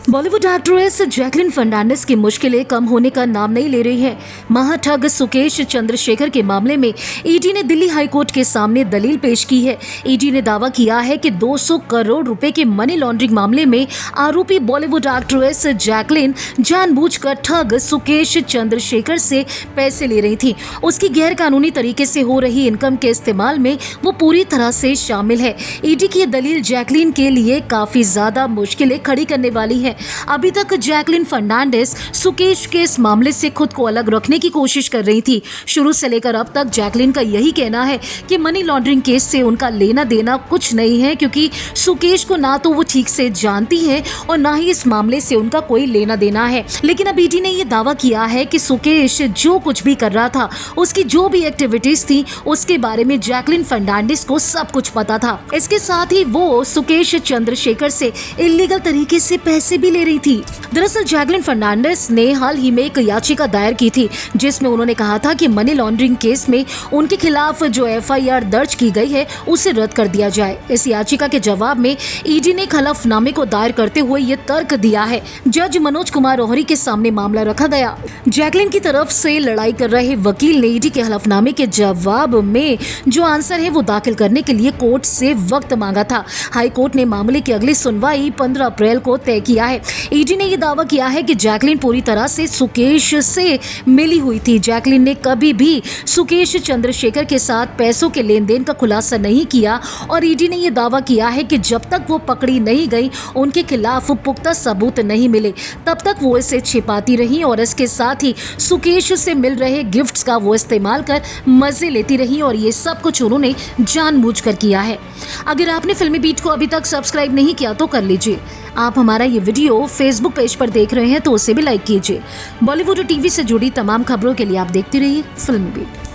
Bollywood actress Jacqueline Fernandes की मुश्किलें कम होने का नाम नहीं ले रही हैं। महाठग सुकेश चंद्रशेखर के मामले में ईडी ने दिल्ली हाईकोर्ट के सामने दलील पेश की है। ईडी ने दावा किया है कि 200 करोड़ रुपए के मनी लॉन्ड्रिंग मामले में आरोपी बॉलीवुड एक्ट्रेस जैकलिन जानबूझकर ठग सुकेश चंद्रशेखर से पैसे ले रही थी। उसकी गैर कानूनी तरीके से हो रही इनकम के इस्तेमाल में वो पूरी तरह से शामिल है। ईडी की दलील जैकलिन के लिए काफी ज्यादा मुश्किलें खड़ी करने वाली है। अभी तक जैकलिन फर्नांडिस सुकेश के इस मामले से खुद को अलग रखने की कोशिश कर रही थी। शुरू से लेकर अब तक जैकलिन का यही कहना है कि मनी लॉन्ड्रिंग केस से उनका लेना देना कुछ नहीं है, क्योंकि सुकेश को ना तो वो ठीक से जानती है और ना ही इस मामले से उनका कोई लेना देना है। लेकिन अब ईडी ने यह दावा किया है कि सुकेश जो कुछ भी कर रहा था, उसकी जो भी एक्टिविटीज थी, उसके बारे में जैकलिन फर्नांडिस को सब कुछ पता था। इसके साथ ही वो सुकेश चंद्रशेखर से इलीगल तरीके से पैसे भी ले रही थी। दरअसल जैकलिन फर्नांडिस ने हाल ही में एक याचिका दायर की थी, जिसमें उन्होंने कहा था कि मनी लॉन्ड्रिंग केस में उनके खिलाफ जो एफआईआर दर्ज की गई है उसे रद्द कर दिया जाए। इस याचिका के जवाब में ईडी ने हलफनामे को दायर करते हुए ये तर्क दिया है। जज मनोज कुमार ओहरी के सामने मामला रखा गया। जैकलिन की तरफ से लड़ाई कर रहे वकील ने ईडी के हलफनामे के जवाब में जो आंसर है वो दाखिल करने के लिए कोर्ट से वक्त मांगा था। हाई कोर्ट ने मामले की अगली सुनवाई 15 अप्रैल को तय किया है। ईडी ने यह दावा किया है कि जैकलिन पूरी तरह से सुकेश से मिली हुई थी। जैकलिन ने कभी भी सुकेश चंद्रशेखर के साथ पैसों के लेन देन का खुलासा नहीं किया और ईडी ने यह दावा किया है कि जब तक वो पकड़ी नहीं गई, उनके खिलाफ पुख्ता सबूत नहीं मिले, तब तक वो इसे छिपाती रही और इसके साथ ही सुकेश से मिल रहे गिफ्ट्स का वो इस्तेमाल कर मजे लेती रही और ये सब कुछ उन्होंने जानबूझकर किया है। अगर आपने फिल्मी बीट को अभी तक सब्सक्राइब नहीं किया तो कर लीजिए। आप हमारा ये वीडियो फेसबुक पेज पर देख रहे हैं तो उसे भी लाइक कीजिए। बॉलीवुड टीवी से जुड़ी तमाम खबरों के लिए आप देखते रहिए फिल्मी बीट।